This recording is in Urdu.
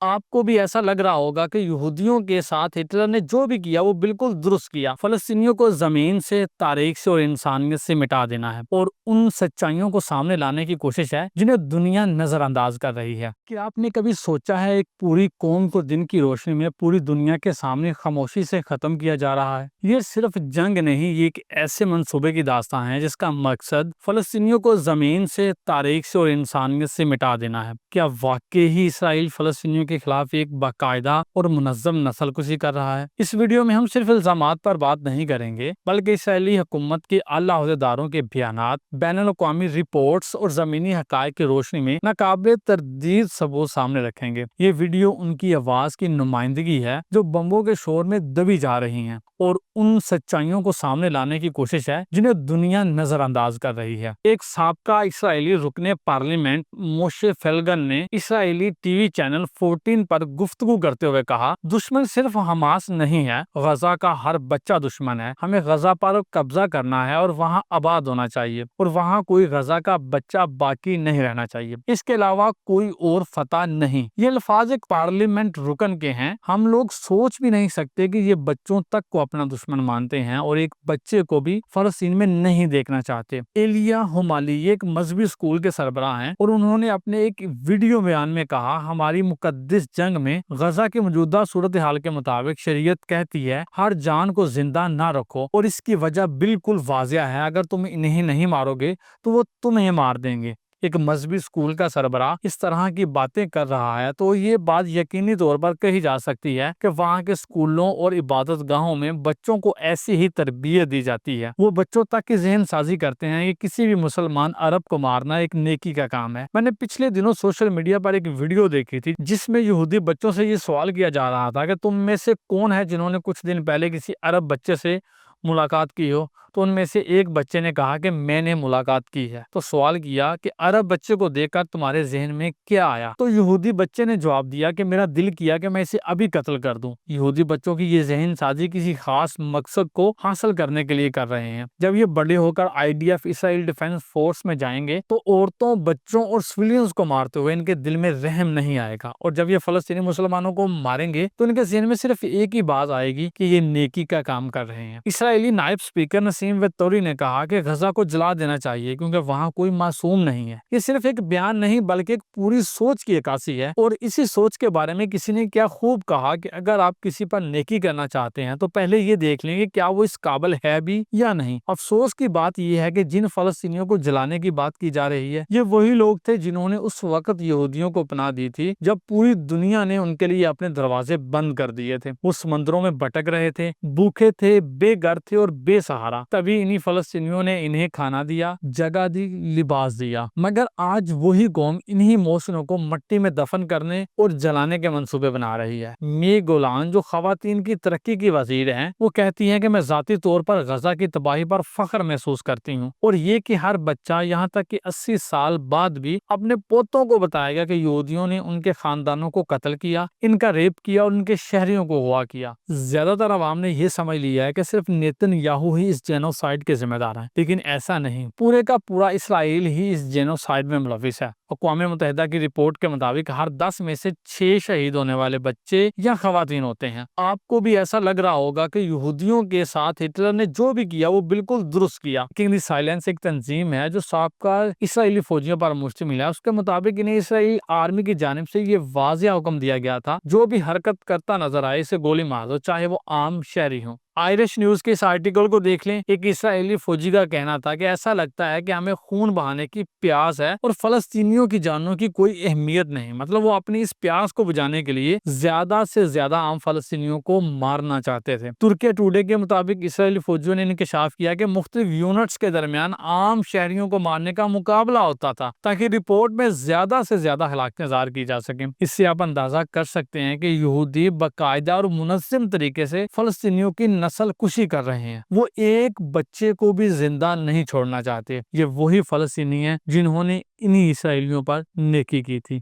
آپ کو بھی ایسا لگ رہا ہوگا کہ یہودیوں کے ساتھ ہٹلر نے جو بھی کیا وہ بالکل درست کیا۔ فلسطینیوں کو زمین سے، تاریخ سے اور انسانیت سے مٹا دینا ہے، اور ان سچائیوں کو سامنے لانے کی کوشش ہے جنہیں دنیا نظر انداز کر رہی ہے۔ کیا آپ نے کبھی سوچا ہے ایک پوری قوم کو دن کی روشنی میں پوری دنیا کے سامنے خاموشی سے ختم کیا جا رہا ہے؟ یہ صرف جنگ نہیں، یہ ایک ایسے منصوبے کی داستان ہے جس کا مقصد فلسطینیوں کو زمین سے، تاریخ سے اور انسانیت سے مٹا دینا ہے۔ کیا واقعی ہی اسرائیل فلسطینیوں کے خلاف ایک باقاعدہ اور منظم نسل کشی کر رہا ہے؟ اس ویڈیو میں ہم صرف الزامات پر بات نہیں کریں گے، بلکہ اسرائیلی حکومت کے اعلیٰ عہدیداروں کے بیانات، بین الاقوامی رپورٹس اور زمینی حقائق کی روشنی میں ناقابل تردید ثبوت سامنے رکھیں گے۔ یہ ویڈیو ان کی آواز کی نمائندگی ہے جو بمبوں کے شور میں دبی جا رہی ہیں، اور ان سچائیوں کو سامنے لانے کی کوشش ہے جنہیں دنیا نظر انداز کر رہی ہے۔ ایک سابقہ اسرائیلی رکن پارلیمنٹ موشے فیلگن نے اسرائیلی ٹی وی چینل 14 پر گفتگو کرتے ہوئے کہا، دشمن صرف حماس نہیں ہے، غزہ کا ہر بچہ دشمن ہے۔ ہمیں غزہ پر قبضہ کرنا ہے اور وہاں آباد ہونا چاہیے، اور وہاں کوئی غزہ کا بچہ باقی نہیں رہنا چاہیے۔ اس کے علاوہ کوئی اور فتح نہیں۔ یہ الفاظ ایک پارلیمنٹ رکن کے ہیں۔ ہم لوگ سوچ بھی نہیں سکتے کہ یہ بچوں تک کو اپنا دشمن مانتے ہیں اور ایک بچے کو بھی فلسطین میں نہیں دیکھنا چاہتے۔ ایلیا ہومالی ایک مذہبی اسکول کے سربراہ ہیں، اور انہوں نے اپنے ایک ویڈیو بیان میں کہا، ہماری مقدس جنگ میں غزہ کی موجودہ صورتحال کے مطابق شریعت کہتی ہے ہر جان کو زندہ نہ رکھو، اور اس کی وجہ بالکل واضح ہے، اگر تم انہیں نہیں مارو گے تو وہ تمہیں مار دیں گے۔ ایک مذہبی اسکول کا سربراہ اس طرح کی باتیں کر رہا ہے تو یہ بات یقینی طور پر کہی جا سکتی ہے کہ وہاں کے اسکولوں اور عبادت گاہوں میں بچوں کو ایسی ہی تربیت دی جاتی ہے۔ وہ بچوں تک کی ذہن سازی کرتے ہیں کہ کسی بھی مسلمان عرب کو مارنا ایک نیکی کا کام ہے۔ میں نے پچھلے دنوں سوشل میڈیا پر ایک ویڈیو دیکھی تھی جس میں یہودی بچوں سے یہ سوال کیا جا رہا تھا کہ تم میں سے کون ہے جنہوں نے کچھ دن پہلے کسی عرب بچے سے ملاقات کی ہو؟ تو ان میں سے ایک بچے نے کہا کہ میں نے ملاقات کی ہے۔ تو سوال کیا کہ عرب بچے کو دیکھ کر تمہارے ذہن میں کیا آیا؟ تو یہودی بچے نے جواب دیا کہ میرا دل کیا کہ میں اسے ابھی قتل کر دوں۔ یہودی بچوں کی یہ ذہن سازی کسی خاص مقصد کو حاصل کرنے کے لیے کر رہے ہیں۔ جب یہ بڑے ہو کر IDF اسرائیل ڈیفنس فورس میں جائیں گے تو عورتوں، بچوں اور سویلینز کو مارتے ہوئے ان کے دل میں رحم نہیں آئے گا، اور جب یہ فلسطینی مسلمانوں کو ماریں گے تو ان کے ذہن میں صرف ایک ہی بات آئے گی کہ یہ نیکی کا کام کر رہے ہیں۔ اسرائیلی نائب اسپیکر نسیم وطوری نے کہا کہ غزہ کو جلا دینا چاہیے کیونکہ وہاں کوئی معصوم نہیں ہے۔ یہ صرف ایک بیان نہیں بلکہ ایک پوری سوچ کی عکاسی ہے، اور اسی سوچ کے بارے میں کسی نے کیا خوب کہا کہ اگر آپ کسی پر نیکی کرنا چاہتے ہیں تو پہلے یہ دیکھ لیں کہ کیا وہ اس قابل ہے بھی یا نہیں۔ افسوس کی بات یہ ہے کہ جن فلسطینیوں کو جلانے کی بات کی جا رہی ہے یہ وہی لوگ تھے جنہوں نے اس وقت یہودیوں کو پناہ دی تھی جب پوری دنیا نے ان کے لیے اپنے دروازے بند کر دیے تھے۔ وہ سمندروں میں بھٹک رہے تھے، بھوکے تھے، بے گھر تھے اور بے سہارا۔ تبھی انہی فلسطینیوں نے انہیں کھانا دیا، جگہ دی، لباس دیا۔ مگر آج وہی قوم انہی محسنوں کو مٹی میں دفن کرنے اور جلانے کے منصوبے بنا رہی ہے۔ می گولان جو خواتین کی ترقی کی وزیر ہیں، وہ کہتی ہیں کہ میں ذاتی طور پر غزہ کی تباہی پر فخر محسوس کرتی ہوں، اور یہ کہ ہر بچہ یہاں تک کہ 80 سال بعد بھی اپنے پوتوں کو بتائے گا کہ یہودیوں نے ان کے خاندانوں کو قتل کیا، ان کا ریپ کیا اور ان کے شہریوں کو اغوا کیا۔ زیادہ تر عوام نے یہ سمجھ لیا ہے کہ صرف نیتن یاہو ہی اس جینوسائیڈ کے ذمہ دار ہیں، لیکن ایسا نہیں، پورے کا پورا اسرائیل ہی اس جینوسائیڈ میں ملوث ہے۔ اقوام متحدہ کی رپورٹ کے مطابق ہر 10 میں سے 6 شہید ہونے والے بچے یا خواتین ہوتے ہیں۔ آپ کو بھی ایسا لگ رہا ہوگا کہ یہودیوں کے ساتھ ہٹلر نے جو بھی کیا وہ بالکل درست کیا۔ کنگ سائلنس ایک تنظیم ہے جو سابقہ اسرائیلی فوجیوں پر مشتمل ہے۔ اس کے مطابق انہیں اسرائیلی آرمی کی جانب سے یہ واضح حکم دیا گیا تھا جو بھی حرکت کرتا نظر آئے اسے گولی مار دو، چاہے وہ عام شہری ہوں۔ آئرش نیوز کے اس آرٹیکل کو دیکھ لیں۔ ایک اسرائیلی فوجی کا کہنا تھا کہ ایسا لگتا ہے کہ ہمیں خون بہانے کی پیاس ہے اور فلسطینیوں کی جانوں کی کوئی اہمیت نہیں۔ مطلب وہ اپنی اس پیاس کو بجھانے کے لیے زیادہ سے زیادہ عام فلسطینیوں کو مارنا چاہتے تھے۔ ترکیہ ٹوڈے کے مطابق اسرائیلی فوجیوں نے انکشاف کیا کہ مختلف یونٹس کے درمیان عام شہریوں کو مارنے کا مقابلہ ہوتا تھا تاکہ رپورٹ میں زیادہ سے زیادہ ہلاکتیں ظاہر کی جا سکیں۔ اس سے آپ اندازہ کر سکتے ہیں کہ یہودی باقاعدہ اور منظم طریقے سے فلسطینیوں کی نسل کشی کر رہے ہیں۔ وہ ایک بچے کو بھی زندہ نہیں چھوڑنا چاہتے۔ یہ وہی فلسطینی ہیں جنہوں نے انہی اسرائیلیوں پر نیکی کی تھی۔